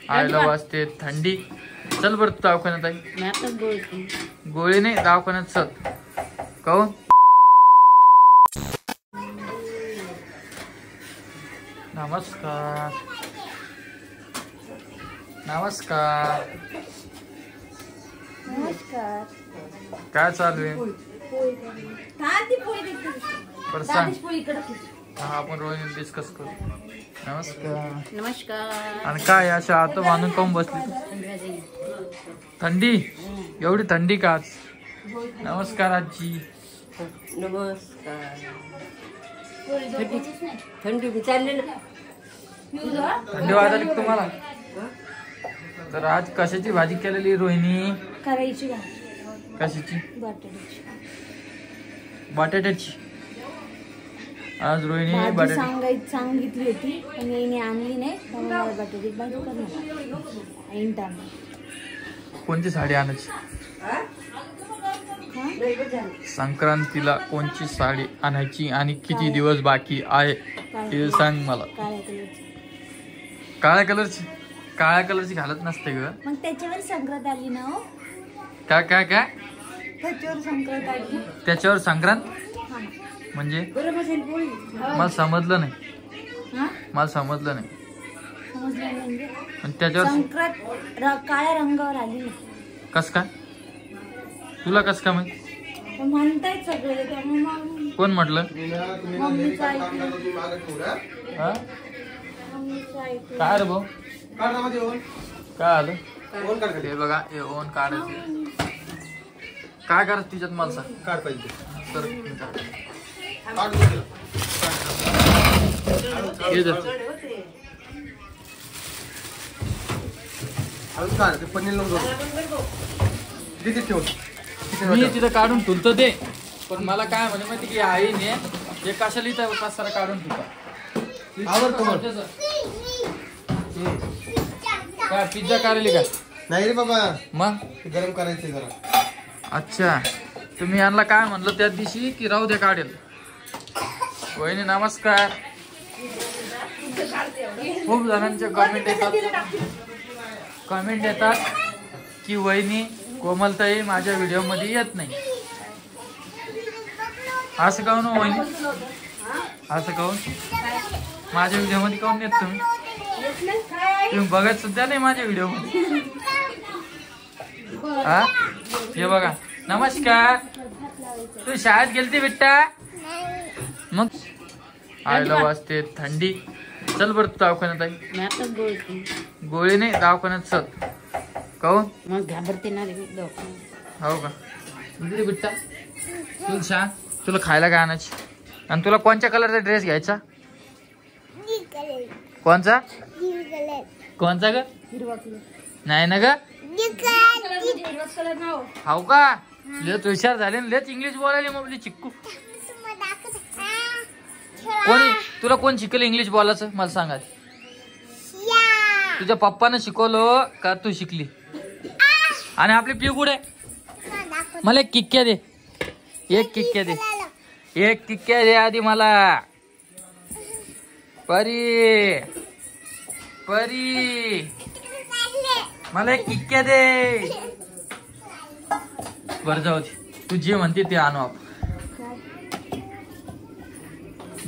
आयला वाजते थंडी. चल बरं तू दवाखान्यात आहे. गोळी नाही दवाखान्यात चल. काहून? नमस्कार नमस्कार. नमस्कार. काय चालू आहे? बरं सांग. हा आपण रोहिणी डिस्कस करू. नमस्कार. नमस्कार. आणि काय अशा आता बांधून काऊन बसली तू? थंडी एवढी थंडी का आज? नमस्कार आजी. नमस्कार. थंडी चालली ना. थंडी वाजायली का तुम्हाला? तर आज कशाची भाजी केलेली रोहिणी? करायची कशाची? बटाट्याची. बटाट्याची. आज रोहिणी भाजी सांगितली होती पण याने आणली नाही त्यामुळे मला बटाट्याची भाजी करणार ऐन टाइम. कोणती साडी आणायची? संक्रांतीला कोणची साडी आणायची आणि किती दिवस बाकी आहे ते सांग मला. काळ्या कलरची. काळ्या कलरची घालत नसते ग. मग त्याच्यावर संक्रांत आली ना. हो काय काय काय? त्याच्यावर संक्रांत आली. त्याच्यावर संक्रांत म्हणजे? मला समजलं नाही. मला समजलं नाही. त्याच्यावर संक्रांत काळ्या रंगावर आली ना. कस काय? तुला कस काय माहित? म्हणतायत सगळे त्यामुळे. कोण म्हटलं? काय रे भाऊ? काय आलं? हे बघा हे ओन काढायचं. काय करत तिच्यात मला सांग. काढ पाहिजे सर. मी तिथं काढून ठुलतो ते. पण मला काय म्हणे माहिती की आईने हे कशाला इथं पसारा काढून ठेवता. काय पिझ्झा काढली का? नाही रे बाबा. मग गरम करायचे जरा. अच्छा तुम्ही यांना काय म्हणलं त्या दिवशी की राहू दे काढेल. वहिनी नमस्कार. खूप जणांचे कमेंट येतात की वहिनी कोमलताई माझ्या व्हिडिओ मध्ये येत नाही. असं काहून वहिनी? असं काहून? माझ्या व्हिडिओ मध्ये काहून येत तुम्ही? तुम्ही बघत सुद्धा नाही माझ्या व्हिडिओ मध्ये. हा हे बघा. नमस्कार. तू शाळेत गेलती बिट्टा? मग आयला वाजते थंडी. चल बरं तू दवाखान्यात आहे. गोळी नाही दवाखान्यात चल. काहून? मग घाबरते ना रे. हो का? बिट्टा तू सांग तुला खायला काय आणायची? आणि तुला कोणत्या कलरचा ड्रेस घ्यायचा? कोणचा? कोणचा ग? हिरवा कलर. नाही ना ग. हो का? लेच हुशार झाले. लेच इंग्लिश बोलायला मग चिक्कू. कोणी तुला कोण शिकवलं इंग्लिश बोलायचं मला सांगा. तुझ्या पप्पानं शिकवलं का तू शिकली? आणि आपली पिऊ कुठे? मला एक किक्क्या दे. एक किक्क्या दे. एक किक्क्या दे आधी मला. परी परी मला एक किक्क्या दे. बरं जाऊ दे. तू जे म्हणते ते आणू आपण.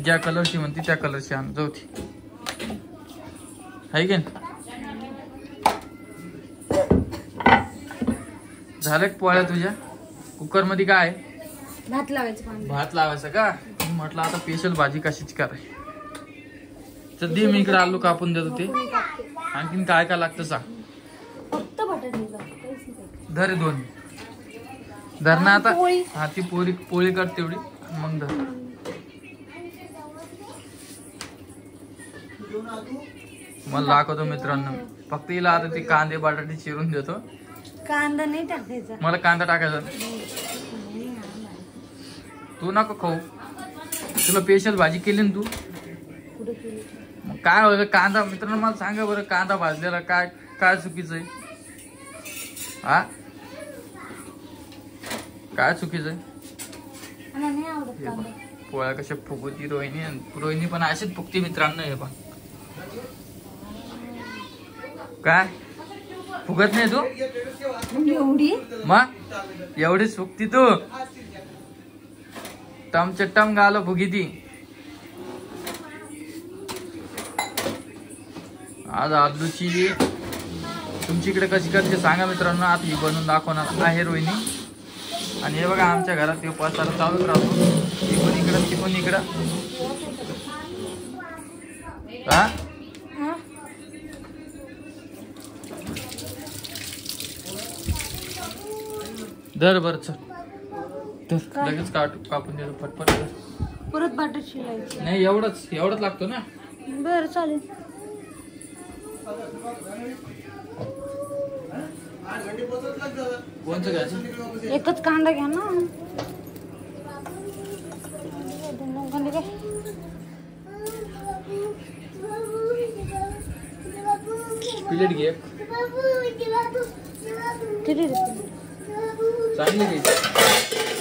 ज्या कलरची म्हणते त्या कलरची आणू. जाऊ दे. आहे की नाही? झालं पोळ्या तुझ्या? कुकर मध्ये काय? भात लावायचं. भात लावायचं का? म्हटलं आता स्पेशल भाजी कशाची करायची. तर दे मी इकडे आलू कापून देतो ते. आणखीन काय काय लागतं सांग. फक्त बटाटे. धर दोन. धर ना आता. हा ती पोळी कर तेवढी मग धर. मला दाखवतो मित्रांनो. फक्त हिला आता ती कांदे बटाटे चिरून देतो. कांदा नाही टाकायचा. मला कांदा टाकायचा. तू नको खाऊ. तुला स्पेशल भाजी केली ना तू. मग काय होतं कांदा? मित्रांनो मला सांगा बरं कांदा भाजलेला काय काय चुकीचं आहे? हा काय चुकीचं आहे? पोळ्या कशा फुगवती रोहिणी. रोहिणी पण अशीच फुगती मित्रांनो. हे पण काय फुगत नाही तू एवढी मग एवढीच फुगती तू टम गालो फुगी ती आज आलूची तुमची इकडे कशी करते सांगा मित्रांनो. आता ही बनवून दाखवणार आहे रोहिणी. आणि हे बघा आमच्या घरात ते पसारा चालूच राहतो. ती पण इकडं हा धर बर चल तर लगेच कापून देतो पटपट. परत बटाट शिलायची नाही एवढंच लागतो ना. बरं चालेल. कोणचं घ्यायचं एकच कांदा घ्या ना. प्लेट घे किती चांगली घे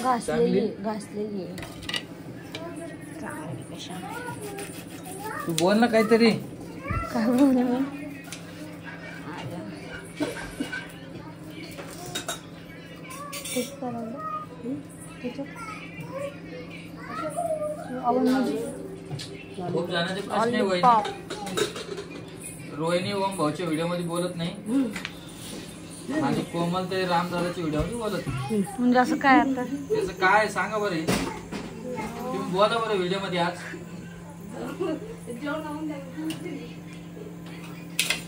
घासलेली तू बोल ना काहीतरी. काय बोलू मी. खूप जणांचे प्रश्न आहे रोहिणी ओम भाऊच्या व्हिडिओ मध्ये बोलत नाही आणि कोमल ते रामदादाच्या व्हिडिओ मध्ये बोलत नाही. म्हणजे असं काय आता त्याचं काय सांगा बरं. तुम्ही बोला बरं व्हिडिओ मध्ये आज.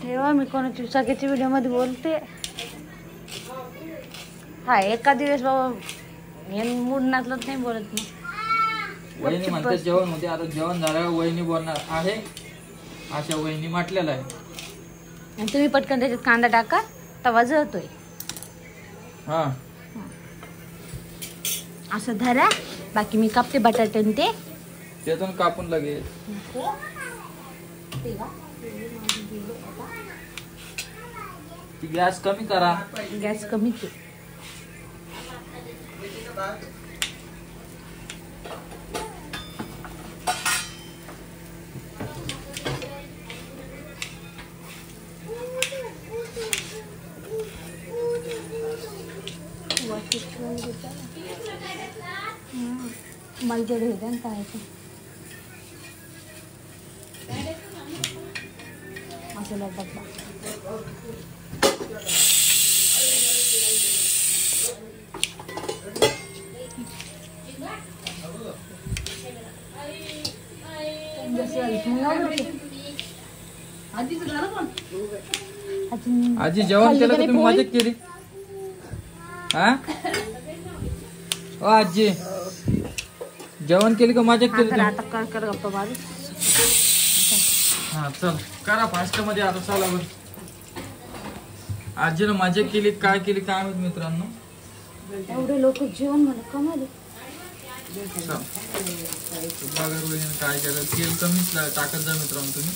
तेव्हा मी कोणाची सगळ्याच्या व्हिडिओ मध्ये बोलते. हा एका दिवस बाबा मूड नसलं नाही बोलत मी. वहिनी म्हणतात जेवण होते. आता जेवण झाल्यावर वहिनी बोलणार आहे अशा वहिनी म्हटलेलं आहे. आणि तुम्ही पटकन त्याच्यात कांदा टाका तवा जळतोय. हा असं धरा. बाकी मी कापते बटाटे ते त्यातून कापून लगेच. ती गॅस कमी करा. गॅस कमी के माझ्याकडे हे द्या ना काय मसाला डब्बा. आजी जेवण केलं का तुम्ही मजा केली. हा ओ आजी जेवण केली का मजा केली तुम्ही. आता कर गप्पा मारू. हा चल करा फास्ट मध्ये. आता चला बरं आजीनं मजा केली काय केली काय माहित मित्रांनो. एवढे लोक जेवण मला कमाले. बघा रोहिणीने काय केलं. तेल कमीच टाकत जा मित्रांनो तुम्ही.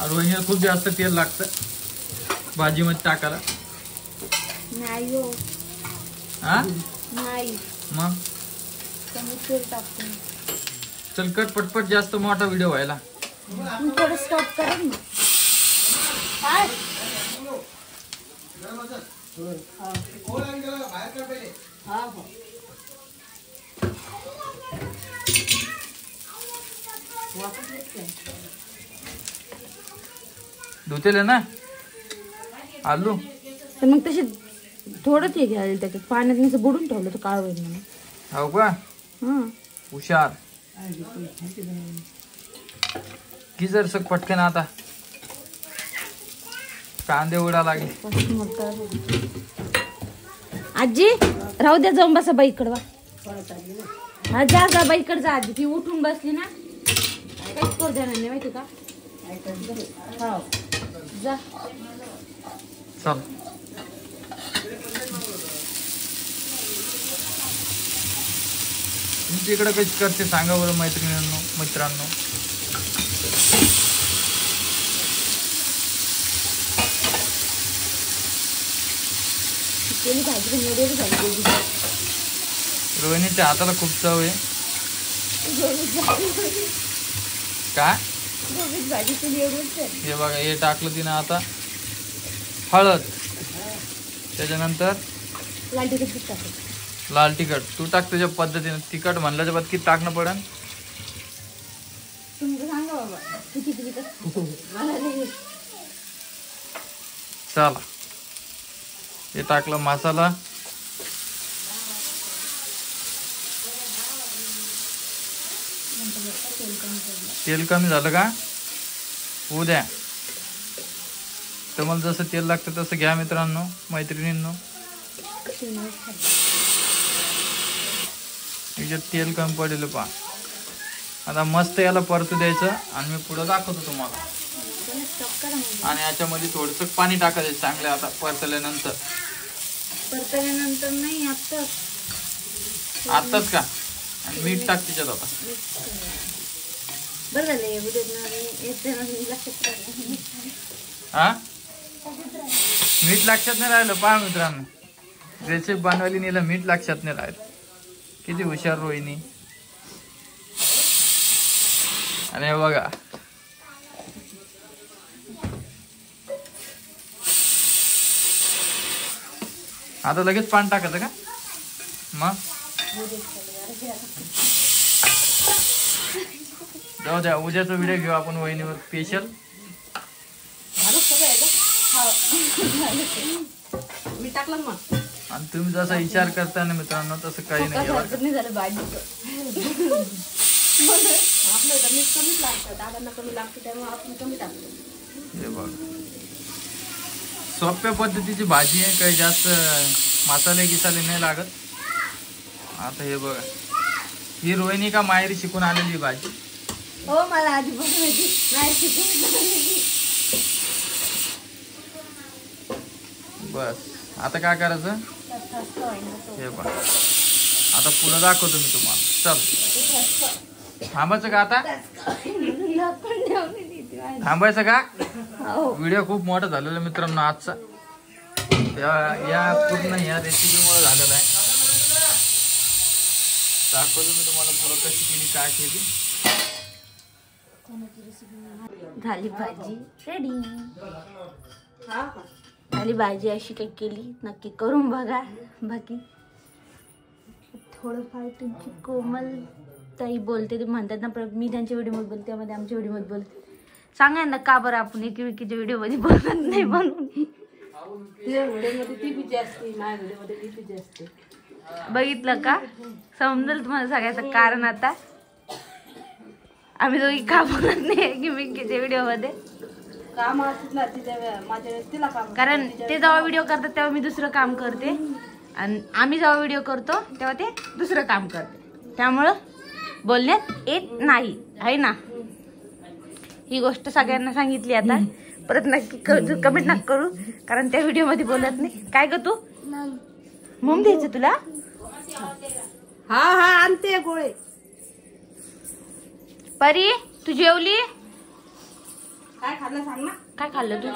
रोहिणीला खूप जास्त तेल लागतं भाजीमध्ये टाकायला. नाही हो हा नाही मग कमी तेल टाकते. चल कट पटपट जास्त मोठा व्हिडिओ व्हायला. मी थोडं स्टॉप करेन ना. काय धुतेले ना आलू. तर मग तसे थोडंच हे घ्यायला त्याच्यात पाण्यात नसं बुडून ठेवलं तर काळ होईल म्हणून. हो का हा हुशार की जर सग पटकन. आता कांदे उडा लागले. आजी राहू द्या जाऊन बसा बाईकडे वा. हा जा बाईकडे जा. आजी ती उठून बसली ना काहीच करू देणार नाही माहिती का. जा चल तुमच्या इकडे कशी करते सांगा बरं मित्रांनो. रोहिणीच्या हाताला खूप चव आहे. काय हे बघा हे टाकलं तिनं आता हळद, त्याच्यानंतर लाल तिखट टाकायचं. लाल तिखट. तू टाक तुझ्या पद्धतीने. तिखट म्हणल्याच्या बाद किती टाकणं पडन? तुमचं सांगा बाबा किती तिखट. मला नाही येत. चला हे टाकलं मसाला. तेल कमी झालं का? होऊ द्या. तुम्हाला जसं तेल लागतं तसं घ्या मित्रांनो, मैत्रिणींनो. याच्यात तेल कमी पडेल पहा. आता मस्त याला परतू द्यायचं आणि मी पुढं दाखवतो तुम्हाला. आणि याच्यामध्ये थोडंसं पाणी टाकायचं चांगलं. आता परतल्यानंतर नाही आत्ताच का? आणि मीठ टाक तिच्यात आता. बरं झालं हा मीठ लक्षात नाही राहिलं पहा मित्रांनो. रेसिपी बनवायला नेलं मीठ लक्षात नाही राहिलं. किती हुशार रोहिणी. आणि हे बघा आता लगेच पाणी टाकायचं का? मग जाऊ द्या, उद्याचा व्हिडिओ घेऊ आपण वहिनीवर स्पेशल. मी टाकलं मग. आणि तुम्ही जसा विचार करता ना मित्रांनो तसं काही नाही. झालं भाजी आपलं तर मीठ कमीच लागतं, दादांना कमी लागतं त्यामुळे आपण कमी टाकतो. हे बघ सोप्या पद्धतीची भाजी आहे, काही जास्त मसाले गिसाले नाही लागत. आता हे बघा ही रोहिणी का माहेरी शिकून आलेली भाजी. हो मला आधीपासून नाही शिकून. बस आता काय करायचं हे बघ. आता पुढं दाखवतो मी तुम्हाला. चल थांबायचं का आता? थांबायचं का? व्हिडिओ खूप मोठा झालेला मित्रांनो आजचा. या पूर्ण या रेसिपीमुळे झालेला आहे. दाखवतो मी तुम्हाला पुढं कशी केली काय केली. झाली भाजी रेडी. झाली भाजी अशी काही केली नक्की करून बघा. बाकी थोडंफार तुमची कोमल ताई बोलते ते म्हणतात ना, मी त्यांच्या व्हिडिओमध्ये बोलते त्यामध्ये आमच्या व्हिडिओमध्ये बोलते. सांगा ना का बरं आपण एकमेकीच्या व्हिडिओमध्ये बोलत नाही म्हणून. बघितलं का? समजेल तुम्हाला सगळ्याचं कारण. आता आम्ही दोघी का बोलत नाही एकमेकीच्या व्हिडिओमध्ये? कारण ते जेव्हा व्हिडिओ करतात तेव्हा मी दुसरं काम करते आणि आम्ही जेव्हा व्हिडिओ करतो तेव्हा ते दुसरं काम करते. त्यामुळं बोलण्यात येत नाही आहे ना. ही गोष्ट सगळ्यांना सांगितली. आता परत नक्की कमेंट नका करू कारण त्या व्हिडिओ मध्ये बोलत नाही. काय ग तू मम द्यायचं तुला? हा हा आणते गोळे. परी तू जेवली? काय खाल्लं सांग ना. काय खाल्लं तू?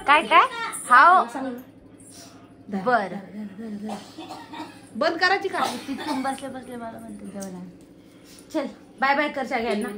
काय काय हाव बर. बंद करायची का? तिथून बसले बसले मला म्हणते जेवण. चल बाय बाय कर सगळ्यांना.